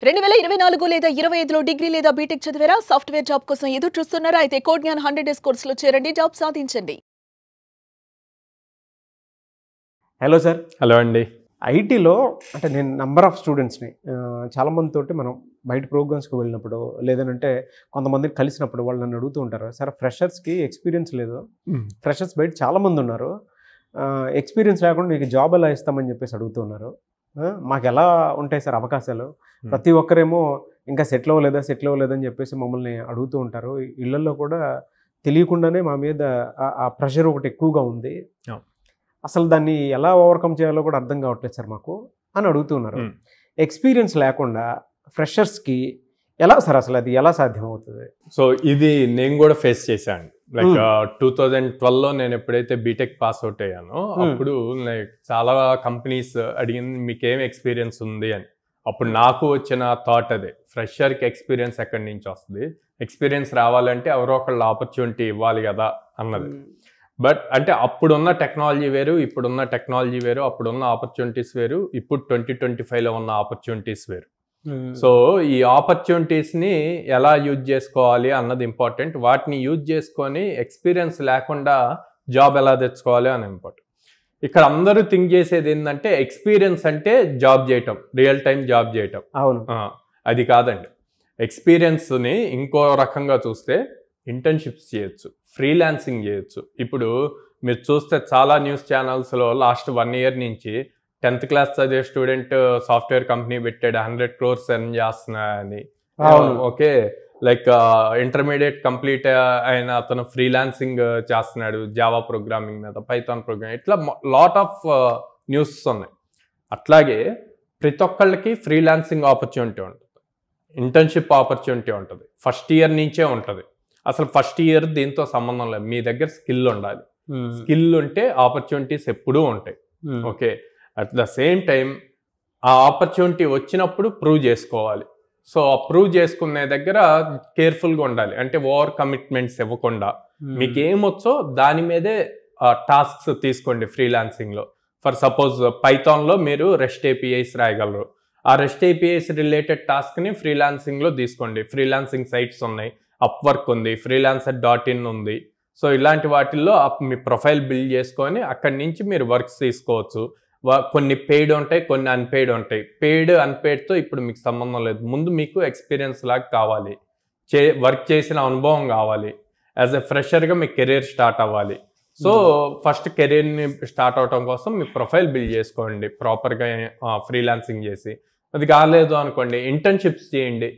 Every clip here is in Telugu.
2024 లేదా 25లో డిగ్రీ లేదా బీటెక్ చదివారా? సాఫ్ట్‌వేర్ జాబ్ కోసం ఎదురు చూస్తున్నారా? అయితే కోడ్ జ్ఞాన్ 100 డేస్ కోర్సులో చేరండి, జాబ్ సాధించండి. Hello sir. హలో అండి. ఐటీలో అంటే నేను నంబర్ ఆఫ్ స్టూడెంట్స్ని చాలామందితోటి మనం బయట ప్రోగ్రామ్స్కి వెళ్ళినప్పుడు లేదంటే కొంతమందిని కలిసినప్పుడు వాళ్ళు నన్ను అడుగుతూ ఉంటారు, సార్ ఫ్రెషర్స్కి ఎక్స్పీరియన్స్ లేదు, ఫ్రెషర్స్ బయట చాలామంది ఉన్నారు, ఎక్స్పీరియన్స్ లేకుండా మీకు జాబ్ ఎలా ఇస్తామని చెప్పేసి అడుగుతూ ఉన్నారు. మాకు ఎలా ఉంటాయి సార్ అవకాశాలు? ప్రతి ఒక్కరేమో ఇంకా సెటిల్ అవ్వలేదని చెప్పేసి మమ్మల్ని అడుగుతూ ఉంటారు. ఇళ్లలో కూడా తెలియకుండానే మా మీద ఆ ప్రెషర్ ఒకటి ఎక్కువగా ఉంది. అసలు దాన్ని ఎలా ఓవర్కమ్ చేయాలో కూడా అర్థం కావట్లేదు సార్ మాకు అని అడుగుతున్నారు. ఎక్స్పీరియన్స్ లేకుండా ఫ్రెషర్స్కి ఎలా సార్ అసలు అది ఎలా సాధ్యమవుతుంది? సో ఇది నేను కూడా ఫేస్ చేశాను. లైక్ 2012లో నేను ఎప్పుడైతే బీటెక్ పాస్ అవుట్ అయ్యానో అప్పుడు లైక్ చాలా కంపెనీస్ అడిగింది మీకేం ఎక్స్పీరియన్స్ ఉంది అని. అప్పుడు నాకు వచ్చిన థాట్ అదే, ఫ్రెషర్కి ఎక్స్పీరియన్స్ ఎక్కడి నుంచి వస్తుంది, ఎక్స్పీరియన్స్ రావాలంటే ఎవరో ఒకళ్ళు ఆపర్చునిటీ ఇవ్వాలి కదా అన్నది. బట్ అంటే అప్పుడున్న టెక్నాలజీ వేరు, ఇప్పుడున్న టెక్నాలజీ వేరు, అప్పుడున్న ఆపర్చునిటీస్ వేరు, ఇప్పుడు 2025లో ఉన్న ఆపర్చునిటీస్ వేరు. సో ఈ ఆపర్చునిటీస్ని ఎలా యూజ్ చేసుకోవాలి అన్నది ఇంపార్టెంట్. వాటిని యూజ్ చేసుకొని ఎక్స్పీరియన్స్ లేకుండా జాబ్ ఎలా తెచ్చుకోవాలి అని ఇంపార్టెంట్. ఇక్కడ అందరూ థింక్ చేసేది ఏంటంటే ఎక్స్పీరియన్స్ అంటే జాబ్ చేయటం, రియల్ టైం జాబ్ చేయటం. అవును, అది కాదండి. ఎక్స్పీరియన్స్ని ఇంకో రకంగా చూస్తే ఇంటర్న్షిప్స్ చేయొచ్చు, ఫ్రీలాన్సింగ్ చేయొచ్చు. ఇప్పుడు మీరు చూస్తే చాలా న్యూస్ ఛానల్స్లో లాస్ట్ 1 ఇయర్ నుంచి 10th క్లాస్ చదివే స్టూడెంట్ సాఫ్ట్వేర్ కంపెనీ పెట్టాడు, 100 crores ఎర్న్ చేస్తున్నాయని. ఓకే, లైక్ ఇంటర్మీడియట్ కంప్లీట్ అయిన అతను ఫ్రీలాన్సింగ్ చేస్తున్నాడు జావా ప్రోగ్రామింగ్ మీద, పైథాన్ ప్రోగ్రామింగ్, ఇట్లా లాట్ ఆఫ్ న్యూస్ ఉన్నాయి. అట్లాగే ప్రతి ఒక్కళ్ళకి ఫ్రీలాన్సింగ్ ఆపర్చునిటీ ఉంటుంది, ఇంటర్న్షిప్ ఆపర్చునిటీ ఉంటుంది, ఫస్ట్ ఇయర్ నుంచే ఉంటుంది. అసలు ఫస్ట్ ఇయర్ దీంతో సంబంధం లేదు, మీ దగ్గర స్కిల్ ఉండాలి. స్కిల్ ఉంటే ఆపర్చునిటీస్ ఎప్పుడూ ఉంటాయి. Okay, at the same time ఆ ఆపర్చునిటీ వచ్చినప్పుడు ప్రూవ్ చేసుకోవాలి. సో ఆ ప్రూవ్ చేసుకునే దగ్గర కేర్ఫుల్గా ఉండాలి. అంటే ఓవర్ కమిట్మెంట్స్ ఇవ్వకుండా మీకు ఏమొచ్చో దాని మీదే టాస్క్స్ తీసుకోండి. ఫ్రీలాన్సింగ్లో ఫర్ సపోజ్ పైథాన్లో మీరు రెస్ట్ ఏపీఐస్ రాయగలరు, ఆ రెస్ట్ ఏపీఐస్ రిలేటెడ్ టాస్క్ని ఫ్రీలాన్సింగ్లో తీసుకోండి. ఫ్రీలాన్సింగ్ సైట్స్ ఉన్నాయి, అప్వర్క్ ఉంది, freelancer.in ఉంది. సో ఇలాంటి వాటిల్లో మీ ప్రొఫైల్ బిల్డ్ చేసుకొని అక్కడి నుంచి మీరు వర్క్స్ తీసుకోవచ్చు. కొన్ని పెయిడ్ ఉంటాయి, కొన్ని అన్పెయిడ్ ఉంటాయి. పెయిడ్ అన్పెయిడ్తో ఇప్పుడు మీకు సంబంధం లేదు. ముందు మీకు ఎక్స్పీరియన్స్ లాగా కావాలి, వర్క్ చేసిన అనుభవం కావాలి. యాజ్ ఎ ఫ్రెషర్గా మీ కెరీర్ స్టార్ట్ అవ్వాలి. సో ఫస్ట్ కెరీర్ని స్టార్ట్ అవడం కోసం మీ ప్రొఫైల్ బిల్డ్ చేసుకోండి ప్రాపర్గా ఫ్రీలాన్సింగ్ చేసి. అది కాలేదు అనుకోండి, ఇంటర్న్షిప్స్ చేయండి.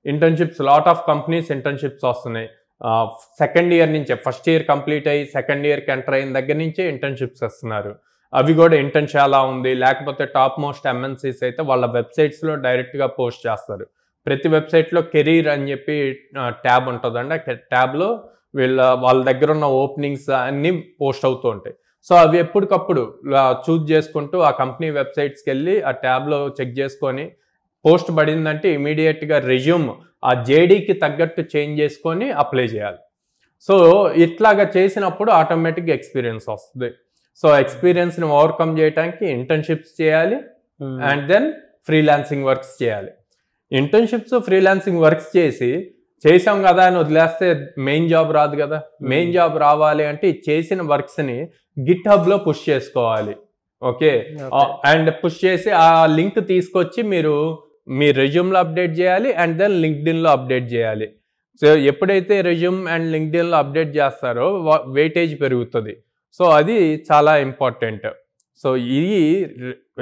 Internships lot of companies internships వస్తున్నాయి. సెకండ్ ఇయర్ నుంచే, ఫస్ట్ ఇయర్ కంప్లీట్ అయ్యి సెకండ్ ఇయర్కి ఎంటర్ అయిన దగ్గర నుంచే ఇంటర్న్షిప్స్ వస్తున్నారు. అవి కూడా ఇంటర్న్షిప్ ఎలా ఉంది, లేకపోతే టాప్ మోస్ట్ ఎంఎన్సీస్ అయితే వాళ్ళ వెబ్సైట్స్లో డైరెక్ట్గా పోస్ట్ చేస్తారు. ప్రతి వెబ్సైట్లో కెరీర్ అని చెప్పి ట్యాబ్ ఉంటుందండి. ఆ ట్యాబ్లో వాళ్ళ దగ్గర ఉన్న ఓపెనింగ్స్ అన్నీ పోస్ట్ అవుతూ ఉంటాయి. సో అవి ఎప్పటికప్పుడు చూజ్ చేసుకుంటూ ఆ కంపెనీ వెబ్సైట్స్కి వెళ్ళి ఆ ట్యాబ్లో చెక్ చేసుకొని పోస్ట్ పడిందంటే ఇమీడియట్గా రెజ్యూమ్ ఆ జేడీకి తగ్గట్టు చేంజ్ చేసుకొని అప్లై చేయాలి. సో ఇట్లాగా చేసినప్పుడు ఆటోమేటిక్గా ఎక్స్పీరియన్స్ వస్తుంది. సో ఎక్స్పీరియన్స్ని ఓవర్కమ్ చేయడానికి ఇంటర్న్షిప్స్ చేయాలి అండ్ దెన్ ఫ్రీలాన్సింగ్ వర్క్స్ చేయాలి. ఇంటర్న్షిప్స్ ఫ్రీలాన్సింగ్ వర్క్స్ చేసాం కదా అని వదిలేస్తే మెయిన్ జాబ్ రాదు కదా. మెయిన్ జాబ్ రావాలి అంటే చేసిన వర్క్స్ని గిట్ హబ్లో పుష్ చేసుకోవాలి. ఓకే, అండ్ పుష్ చేసి ఆ లింక్ తీసుకొచ్చి మీరు మీ రెజ్యూమ్లో అప్డేట్ చేయాలి అండ్ దెన్ లింక్డ్ఇన్లో అప్డేట్ చేయాలి. సో ఎప్పుడైతే రెజ్యూమ్ అండ్ లింక్డ్ఇన్లో అప్డేట్ చేస్తారో వెయిటేజ్ పెరుగుతుంది. సో అది చాలా ఇంపార్టెంట్. సో ఇది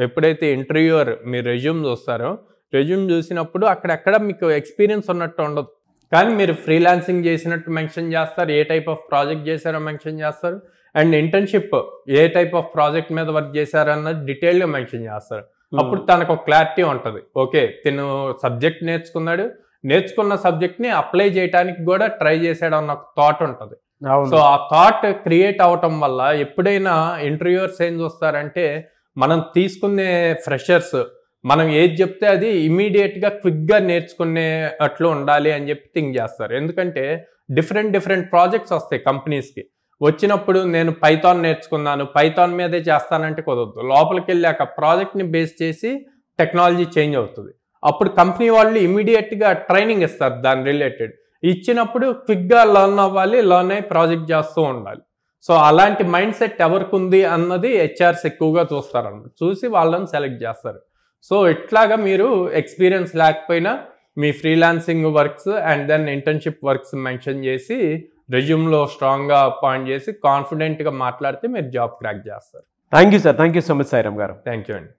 ఎప్పుడైతే ఇంటర్వ్యూయర్ మీ రెజ్యూమ్ చూస్తారో, రెజ్యూమ్ చూసినప్పుడు అక్కడెక్కడ మీకు ఎక్స్పీరియన్స్ ఉన్నట్టు ఉండదు, కానీ మీరు ఫ్రీలాన్సింగ్ చేసినట్టు మెన్షన్ చేస్తారు, ఏ టైప్ ఆఫ్ ప్రాజెక్ట్ చేశారో మెన్షన్ చేస్తారు, and internship A type of project మీద వర్క్ చేశారన్నది డీటెయిల్గా మెన్షన్ చేస్తారు. అప్పుడు తనకు ఒక క్లారిటీ ఉంటుంది. ఓకే, తిను సబ్జెక్ట్ నేర్చుకున్న సబ్జెక్ట్ని అప్లై చేయడానికి కూడా ట్రై చేసాడు అన్న థాట్ ఉంటుంది. సో ఆ థాట్ క్రియేట్ అవటం వల్ల ఎప్పుడైనా ఇంటర్వ్యూయర్స్ ఏం చూస్తారంటే మనం తీసుకునే ఫ్రెషర్స్ మనం ఏది చెప్తే అది ఇమీడియట్గా క్విక్గా నేర్చుకునే అట్లు ఉండాలి అని చెప్పి థింక్ చేస్తారు. ఎందుకంటే డిఫరెంట్ ప్రాజెక్ట్స్ వస్తాయి కంపెనీస్కి. వచ్చినప్పుడు నేను పైథాన్ నేర్చుకున్నాను, పైథాన్ మీదే చేస్తానంటే కుదరదు. లోపలికి వెళ్ళాక ప్రాజెక్ట్ని బేస్ చేసి టెక్నాలజీ చేంజ్ అవుతుంది. అప్పుడు కంపెనీ వాళ్ళు ఇమీడియట్గా ట్రైనింగ్ ఇస్తారు దాని రిలేటెడ్. ఇచ్చినప్పుడు క్విక్గా లర్న్ అవ్వాలి, లర్న్ అయ్యి ప్రాజెక్ట్ చేస్తూ ఉండాలి. సో అలాంటి మైండ్ సెట్ ఎవరికి ఉంది అన్నది హెచ్ఆర్స్ ఎక్కువగా చూస్తారన్నమాట. చూసి వాళ్ళని సెలెక్ట్ చేస్తారు. సో ఇట్లాగా మీరు ఎక్స్పీరియన్స్ లేకపోయినా మీ freelancing works and then internship works mention చేసి రెజ్యూమ్లో స్ట్రాంగ్గా పాయింట్ చేసి కాన్ఫిడెంట్గా మాట్లాడితే మీరు జాబ్ క్రాక్ చేస్తారు. Thank you sir, thank you so much Sairam garu. Thank you అండి.